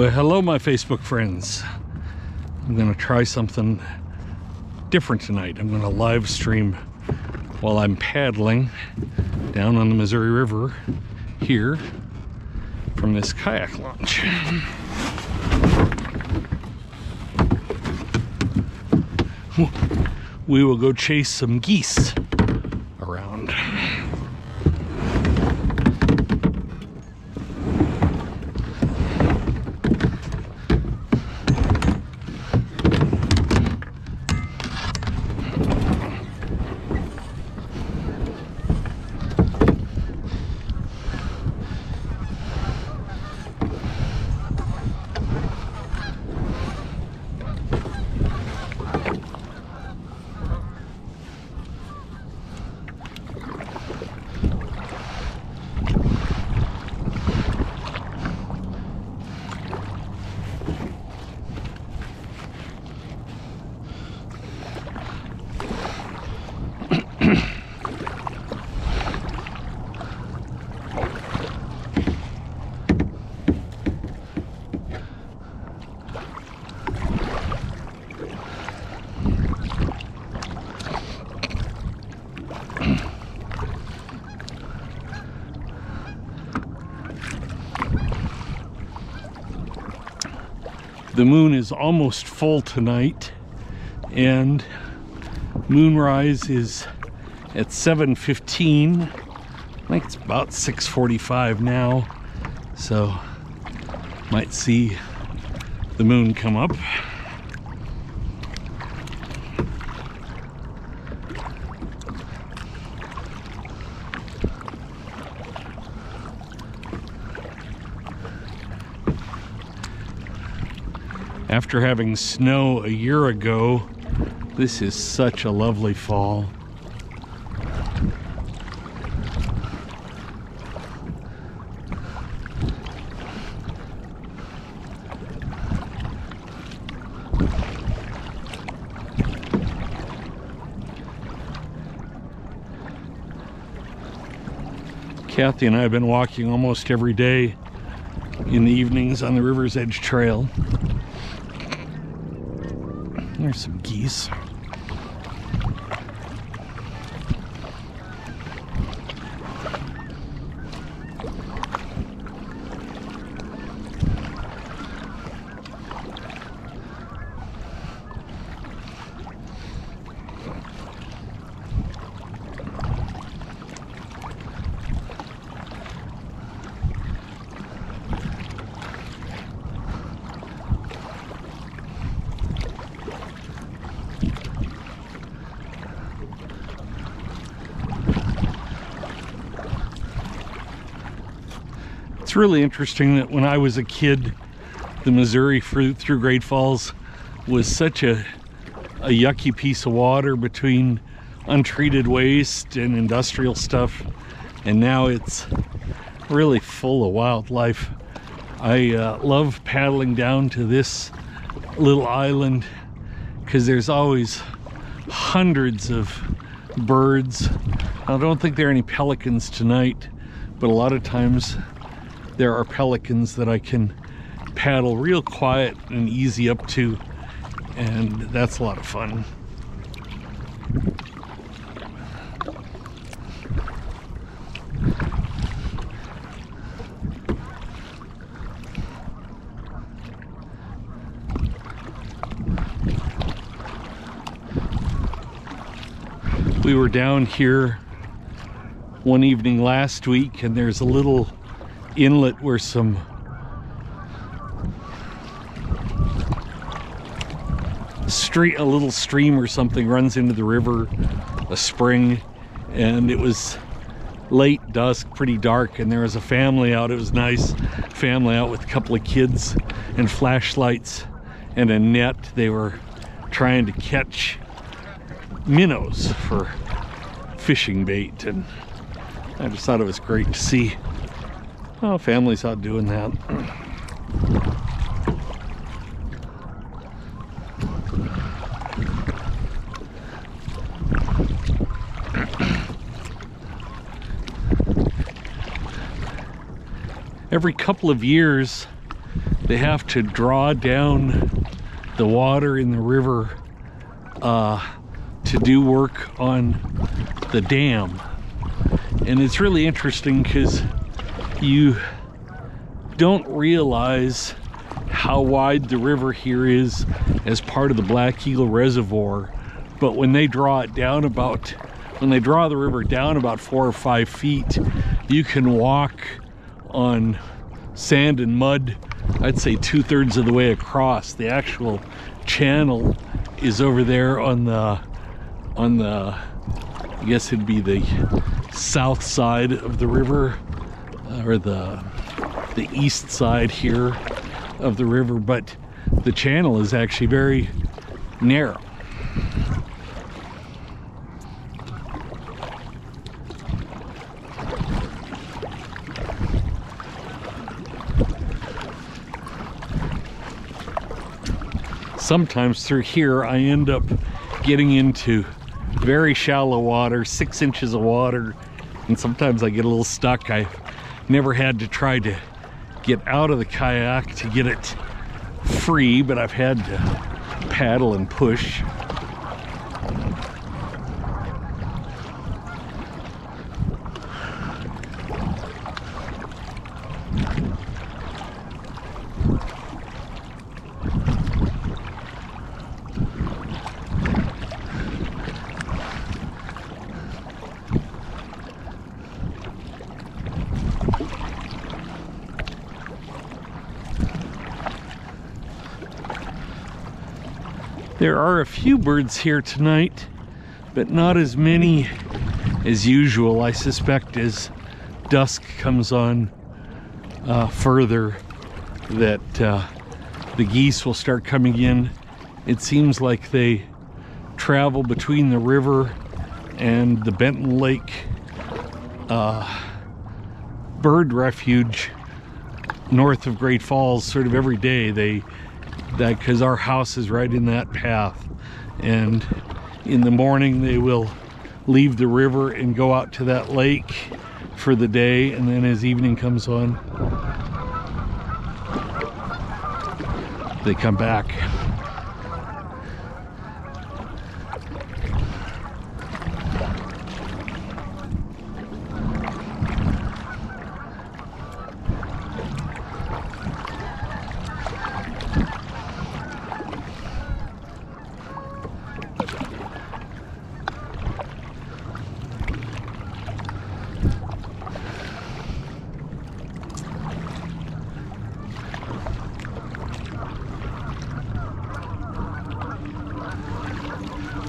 Well, hello my Facebook friends. I'm gonna try something different tonight. I'm gonna live stream while I'm paddling down on the Missouri River here from this kayak launch. We will go chase some geese around. The moon is almost full tonight, and moonrise is at 7:15. I think it's about 6:45 now, so might see the moon come up. After having snow a year ago, this is such a lovely fall. Kathy and I have been walking almost every day in the evenings on the River's Edge Trail. There's some geese. It's really interesting that when I was a kid, the Missouri through Great Falls was such a yucky piece of water between untreated waste and industrial stuff, and now it's really full of wildlife. I love paddling down to this little island because there's always hundreds of birds. I don't think there are any pelicans tonight, but a lot of times there are pelicans that I can paddle real quiet and easy up to, and that's a lot of fun. We were down here one evening last week, and there's a little inlet where a little stream or something runs into the river, a spring, and it was late dusk, pretty dark, and there was a family out. It was nice family out with a couple of kids and flashlights and a net. They were trying to catch minnows for fishing bait, and I just thought it was great to see. Oh, families out doing that. Every couple of years they have to draw down the water in the river to do work on the dam. And it's really interesting because you don't realize how wide the river here is as part of the Black Eagle Reservoir, but when they draw it down when they draw the river down about 4 or 5 feet, you can walk on sand and mud, I'd say 2/3 of the way across. The actual channel is over there on the I guess it'd be the south side of the river, or the east side here of the river, but the channel is actually very narrow. Sometimes through here I end up getting into very shallow water, 6 inches of water, and sometimes I get a little stuck. I've never had to try to get out of the kayak to get it free, but I've had to paddle and push. There are a few birds here tonight, but not as many as usual. I suspect as dusk comes on further that the geese will start coming in. It seems like they travel between the river and the Benton Lake bird refuge north of Great Falls sort of every day. Because our house is right in that path, and in the morning they will leave the river and go out to that lake for the day, and then as evening comes on they come back.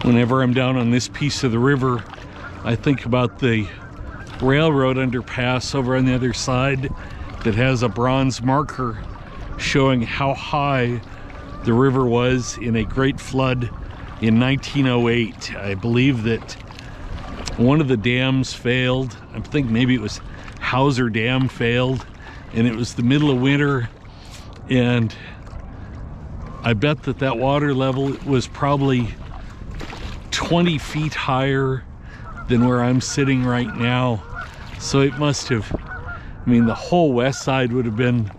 Whenever I'm down on this piece of the river, I think about the railroad underpass over on the other side that has a bronze marker showing how high the river was in a great flood in 1908. I believe that one of the dams failed. I think maybe it was Hauser Dam failed, and it was the middle of winter, and I bet that water level was probably 20 feet higher than where I'm sitting right now. So it must have, I mean, the whole west side would have been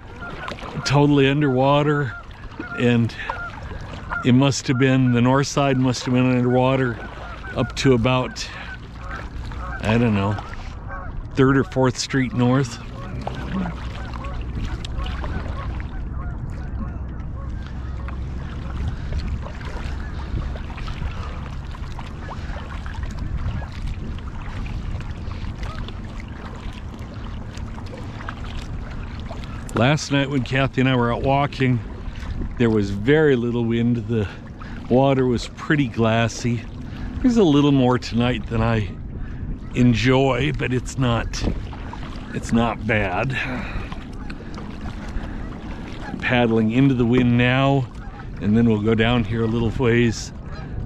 totally underwater, and it must have been, the north side must have been underwater up to about, I don't know, 3rd or 4th Street North. Last night when Kathy and I were out walking, there was very little wind. The water was pretty glassy. There's a little more tonight than I enjoy, but it's not bad. Paddling into the wind now, and then we'll go down here a little ways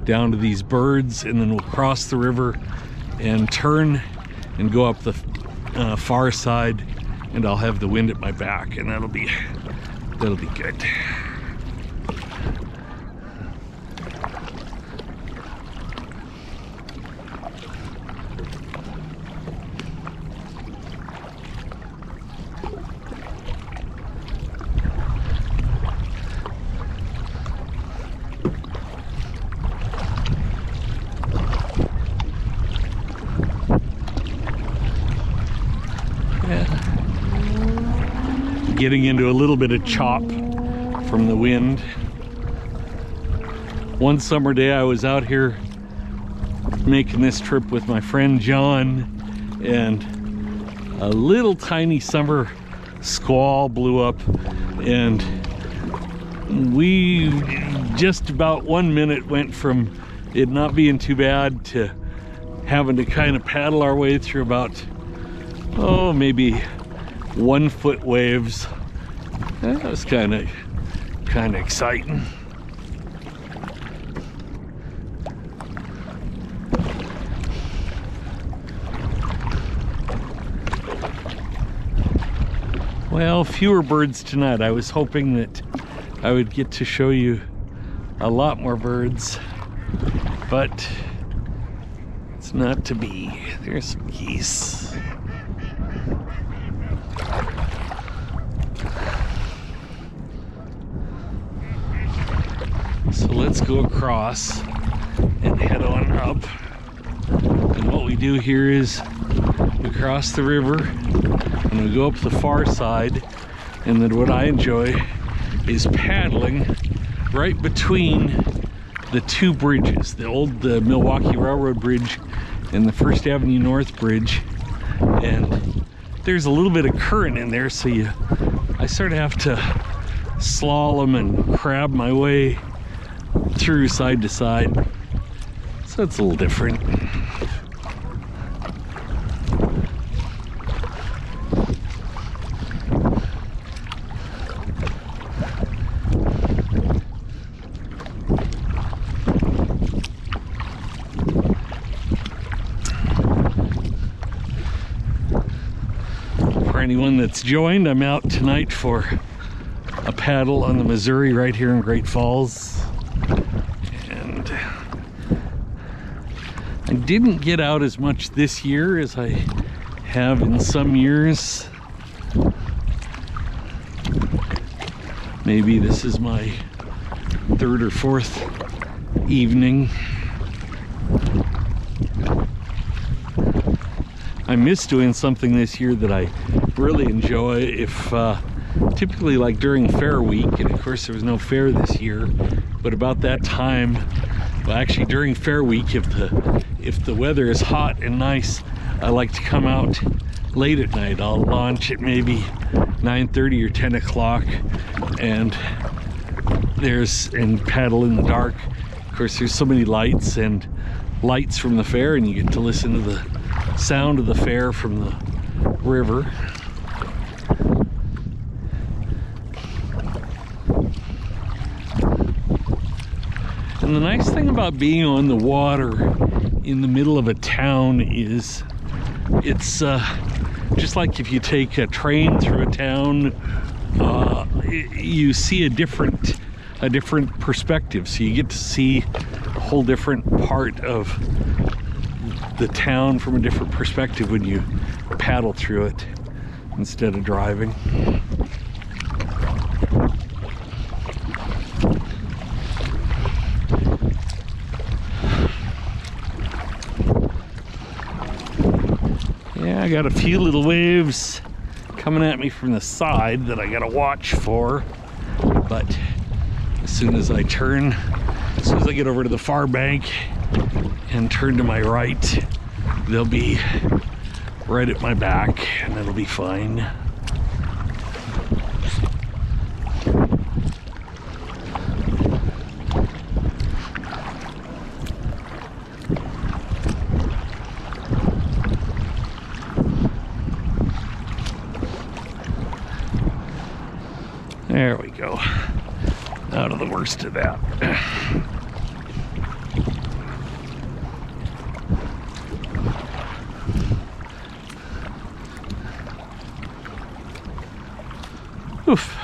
down to these birds, and then we'll cross the river and turn and go up the far side, and I'll have the wind at my back, and that'll be good. getting into a little bit of chop from the wind. One summer day I was out here making this trip with my friend John, and a little tiny summer squall blew up, and we just about 1 minute went from it not being too bad to having to kind of paddle our way through about, oh, maybe 1 foot waves. That was kind of exciting. Well, fewer birds tonight. I was hoping that I would get to show you a lot more birds, but it's not to be. There's some geese. So let's go across and head on up. And what we do here is we cross the river and we go up the far side, and then what I enjoy is paddling right between the two bridges, the old Milwaukee Railroad Bridge and the First Avenue North Bridge. And there's a little bit of current in there, so I sort of have to slalom and crab my way through side to side. So it's a little different. For anyone that's joined, I'm out tonight for a paddle on the Missouri right here in Great Falls. And I didn't get out as much this year as I have in some years. Maybe this is my 3rd or 4th evening. I miss doing something this year that I really enjoy. If typically like during fair week, and of course there was no fair this year, but about that time, well, actually during fair week, if the weather is hot and nice, I like to come out late at night. I'll launch at maybe 9:30 or 10 o'clock and paddle in the dark. Of course there's so many lights from the fair, and you get to listen to the sound of the fair from the river. And the nice thing about being on the water in the middle of a town is it's just like if you take a train through a town, you see a different perspective. So you get to see a whole different part of the town from a different perspective when you paddle through it instead of driving. Yeah, I got a few little waves coming at me from the side that I gotta watch for, but as soon as I get over to the far bank and turn to my right, they'll be right at my back and it'll be fine. There we go. Out of the worst of that. Oof.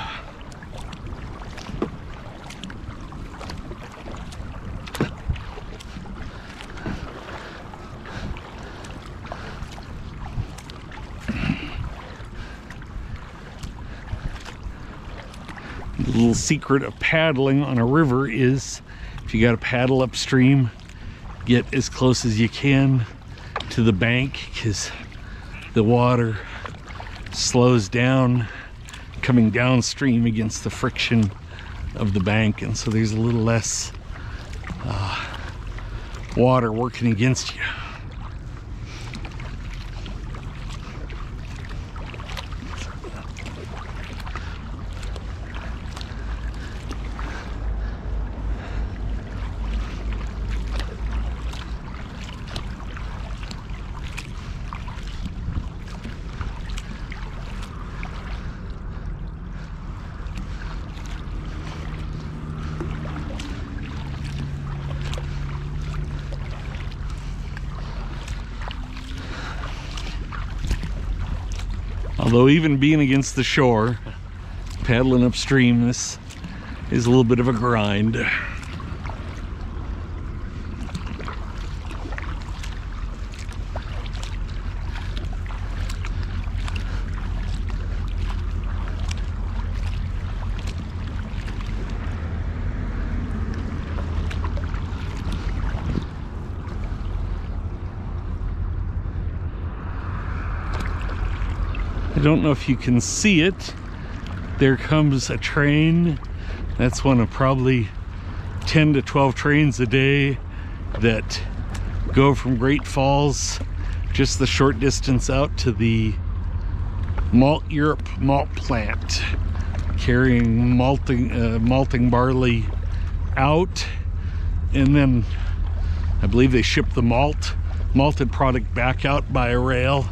The little secret of paddling on a river is if you got to paddle upstream, get as close as you can to the bank, because the water slows down coming downstream against the friction of the bank, and so there's a little less water working against you. Although even being against the shore, paddling upstream, this is a little bit of a grind. I don't know if you can see it. There comes a train. That's one of probably 10 to 12 trains a day that go from Great Falls just the short distance out to the Europe malt plant, carrying malting barley out, and then I believe they ship the malted product back out by rail.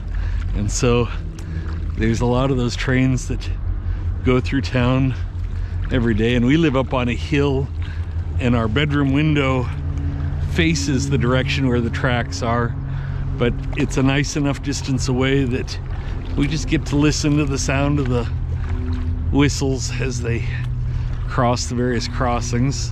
And so there's a lot of those trains that go through town every day, and we live up on a hill, and our bedroom window faces the direction where the tracks are, but it's a nice enough distance away that we just get to listen to the sound of the whistles as they cross the various crossings.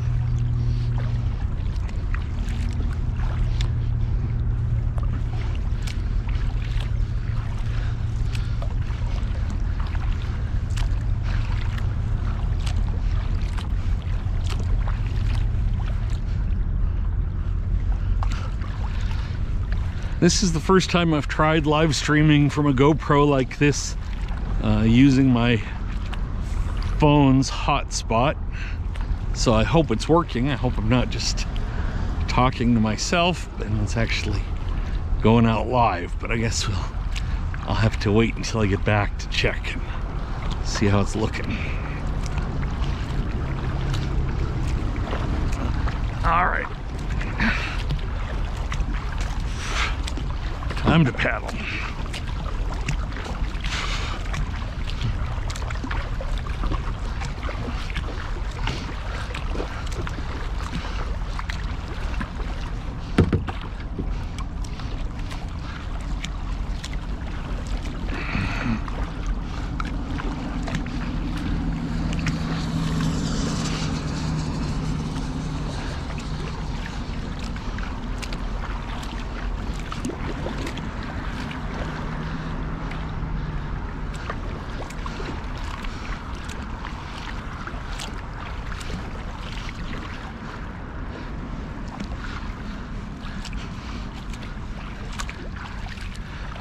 This is the first time I've tried live streaming from a GoPro like this, using my phone's hotspot. So I hope it's working. I hope I'm not just talking to myself and it's actually going out live. But I guess I'll have to wait until I get back to check and see how it's looking. All right. Time to paddle.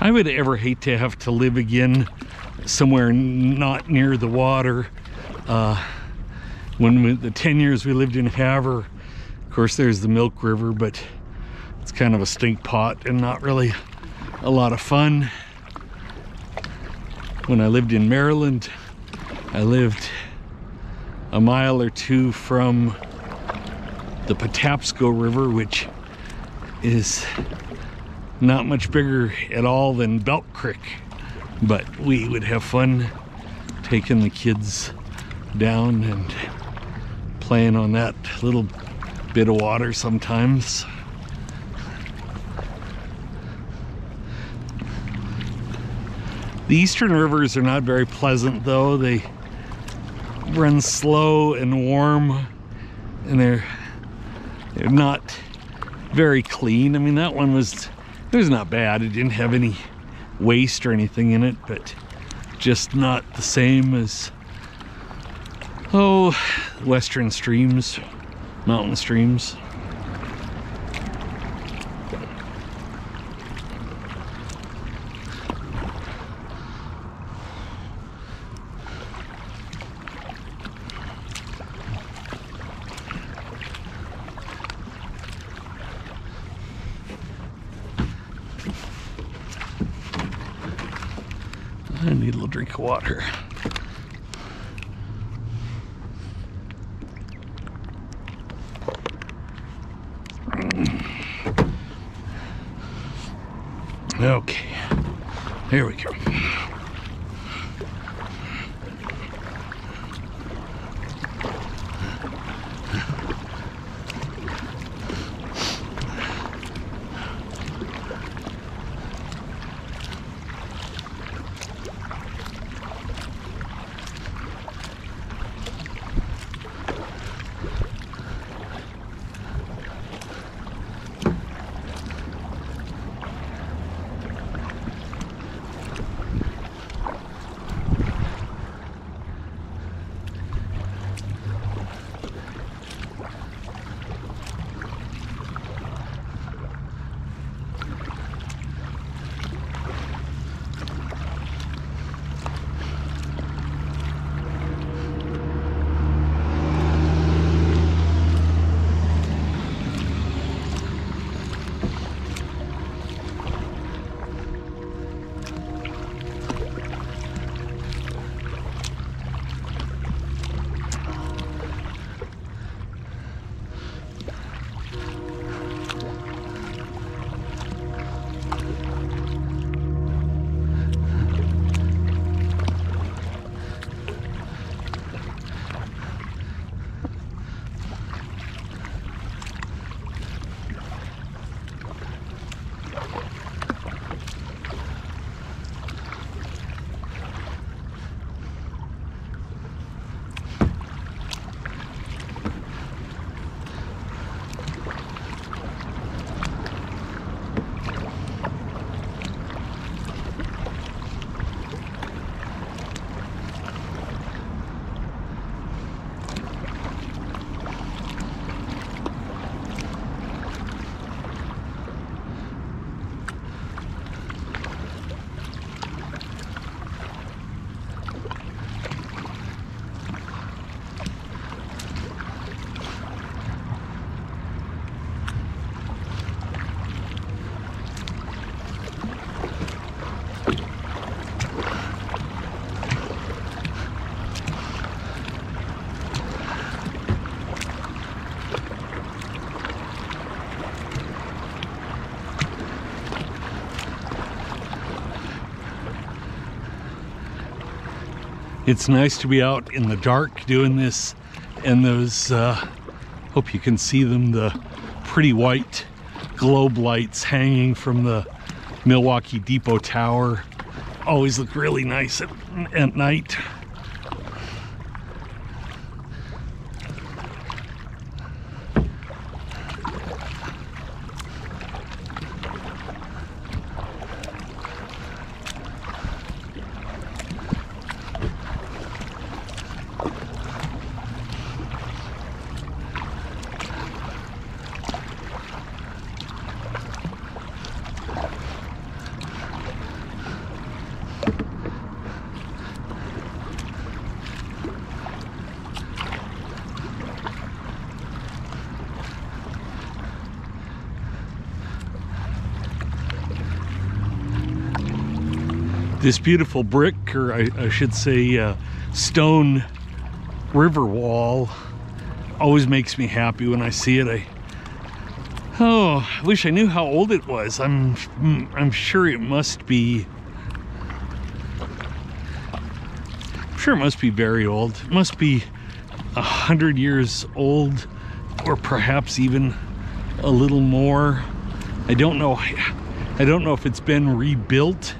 I would ever hate to have to live again somewhere not near the water. The 10 years we lived in Havre, of course there's the Milk River, but it's kind of a stink pot and not really a lot of fun. When I lived in Maryland, I lived a mile or two from the Patapsco River, which is not much bigger at all than Belt Creek, but we would have fun taking the kids down and playing on that little bit of water sometimes. The eastern rivers are not very pleasant though. They run slow and warm, and they're not very clean. I mean, that one was not bad. It didn't have any waste or anything in it, but just not the same as, western streams, mountain streams. I need a little drink of water. Okay, here we go. It's nice to be out in the dark doing this, and those, hope you can see them, the pretty white globe lights hanging from the Milwaukee Depot Tower always look really nice at night. This beautiful brick, or I should say stone river wall, always makes me happy when I see it. I wish I knew how old it was. I'm sure it must be. I'm sure it must be very old. It must be 100 years old, or perhaps even a little more. I don't know. I don't know if it's been rebuilt,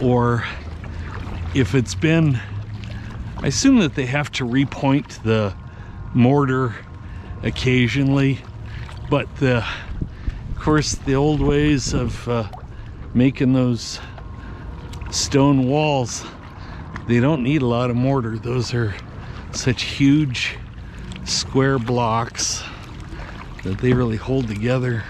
or if it's been, I assume that they have to repoint the mortar occasionally, but of course the old ways of making those stone walls, they don't need a lot of mortar. Those are such huge square blocks that they really hold together.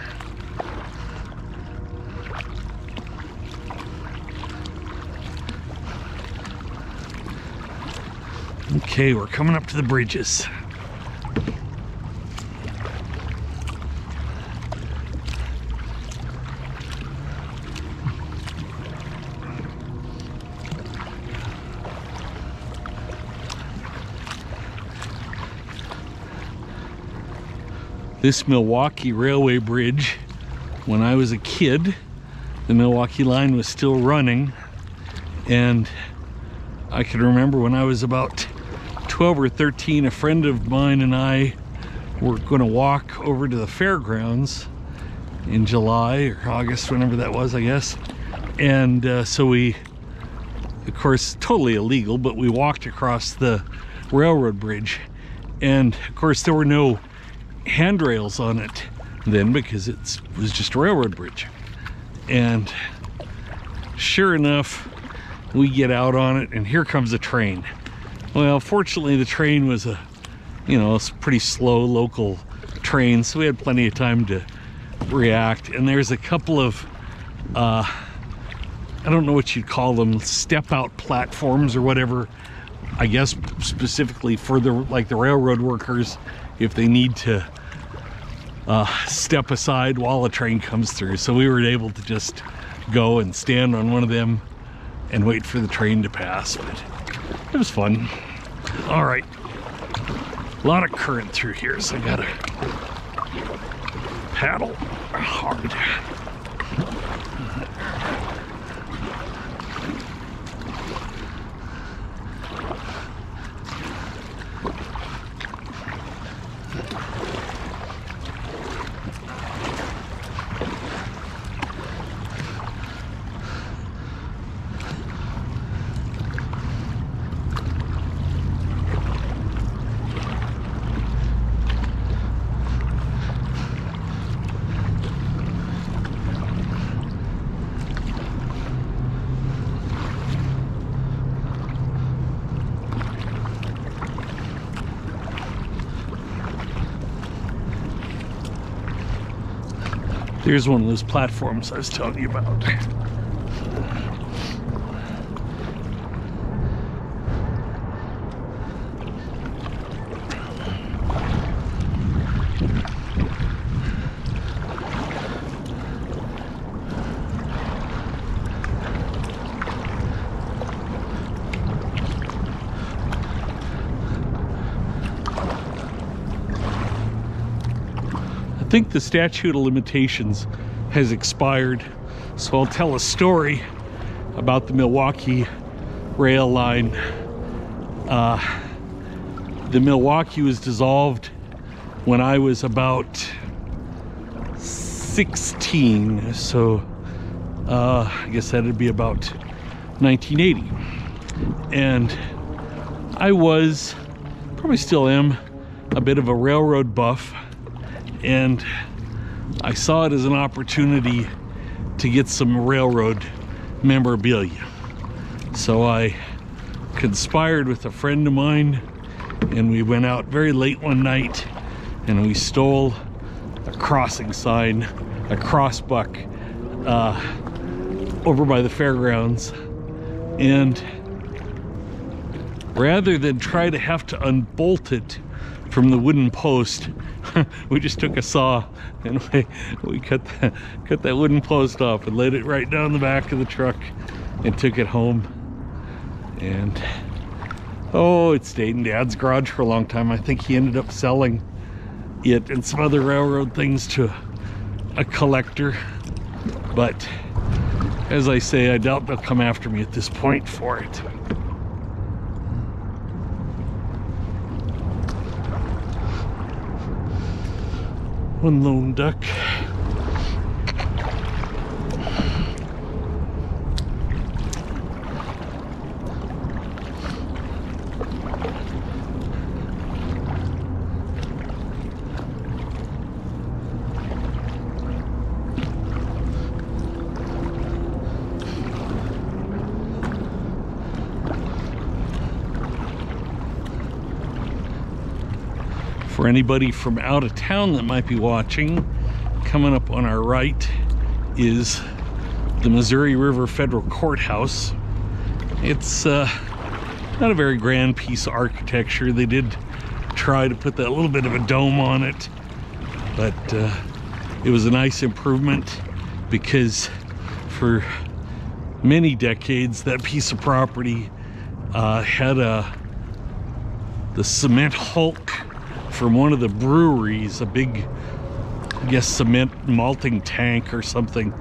Okay, we're coming up to the bridges. this Milwaukee railway bridge. When I was a kid, the Milwaukee line was still running, and I can remember when I was about 12 or 13, a friend of mine and I were going to walk over to the fairgrounds in July or August, whenever that was, I guess. And so we, of course, totally illegal, but we walked across the railroad bridge. And of course, there were no handrails on it then, because it was just a railroad bridge. And sure enough, we get out on it, and here comes a train. Well, fortunately, the train was a pretty slow local train, so we had plenty of time to react. And there's a couple of I don't know what you'd call them, step out platforms or whatever, I guess specifically for the railroad workers, if they need to step aside while a train comes through. So we were able to just go and stand on one of them and wait for the train to pass. But it was fun. All right, a lot of current through here, so I gotta paddle hard. Here's one of those platforms I was telling you about. I think the statute of limitations has expired, so I'll tell a story about the Milwaukee rail line. The Milwaukee was dissolved when I was about 16, so I guess that'd be about 1980. And I was, probably still am, a bit of a railroad buff. And I saw it as an opportunity to get some railroad memorabilia. So I conspired with a friend of mine, and we went out very late one night, and we stole a crossing sign, a crossbuck, over by the fairgrounds. And rather than try to have to unbolt it from the wooden post, we just took a saw and we cut that wooden post off and laid it right down the back of the truck and took it home. And it stayed in Dad's garage for a long time. I think he ended up selling it and some other railroad things to a collector. But as I say, I doubt they'll come after me at this point for it. One lone duck. For anybody from out of town that might be watching, coming up on our right is the Missouri River Federal Courthouse. It's not a very grand piece of architecture. They did try to put that little bit of a dome on it, but it was a nice improvement because for many decades that piece of property had the cement hulk from one of the breweries, a big I guess, cement malting tank or something,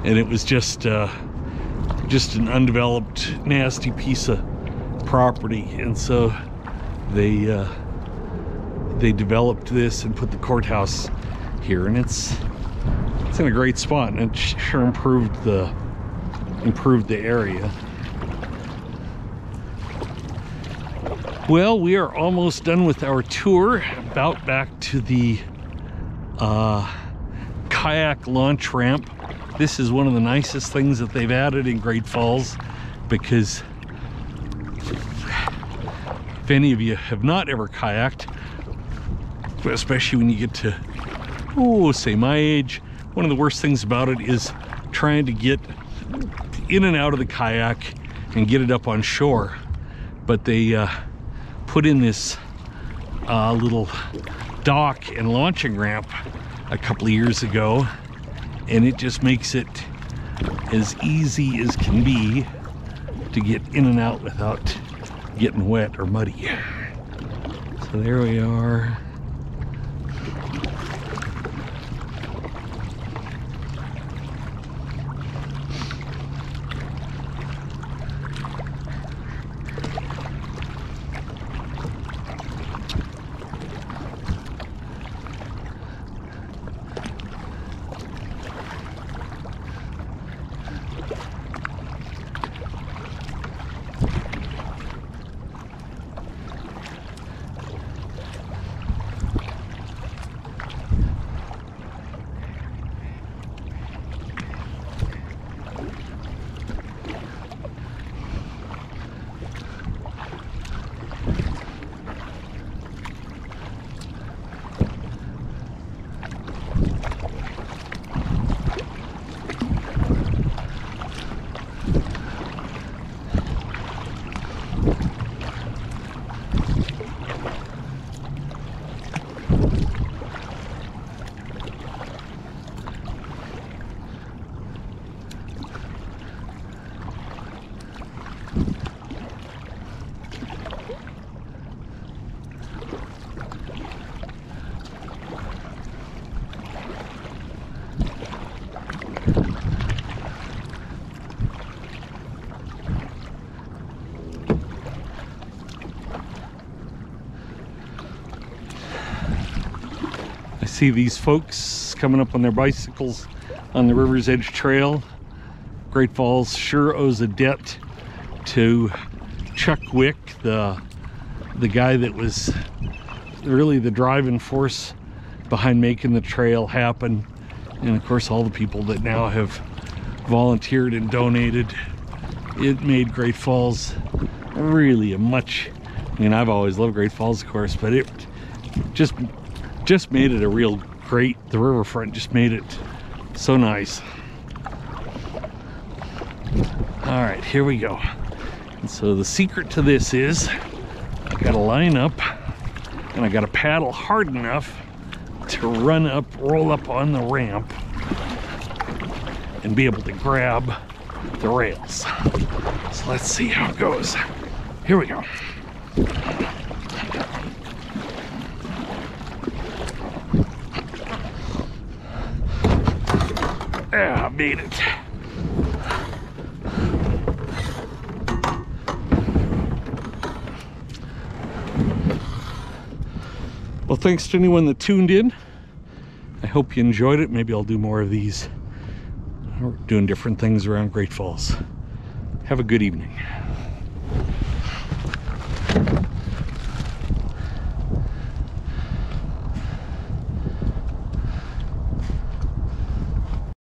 and it was just an undeveloped, nasty piece of property. And so they developed this and put the courthouse here, and it's in a great spot, and it sure improved the area. Well, we are almost done with our tour, about back to the kayak launch ramp. This is one of the nicest things that they've added in Great Falls, because if any of you have not ever kayaked, especially when you get to, say my age, one of the worst things about it is trying to get in and out of the kayak and get it up on shore. But they put in this little dock and launching ramp a couple of years ago, and it just makes it as easy as can be to get in and out without getting wet or muddy. So there we are. See these folks coming up on their bicycles on the River's Edge Trail. Great Falls sure owes a debt to Chuck Wick, the guy that was really the driving force behind making the trail happen, and of course all the people that now have volunteered and donated. It made Great Falls really a much, I mean, I've always loved Great Falls, of course, but it just made it a real great, the riverfront just made it so nice. All right, here we go. And so the secret to this is I gotta line up and I gotta paddle hard enough to run up, roll up on the ramp and be able to grab the rails. So let's see how it goes. Here we go. Yeah, I made it. Well, thanks to anyone that tuned in. I hope you enjoyed it. Maybe I'll do more of these. We're doing different things around Great Falls. Have a good evening.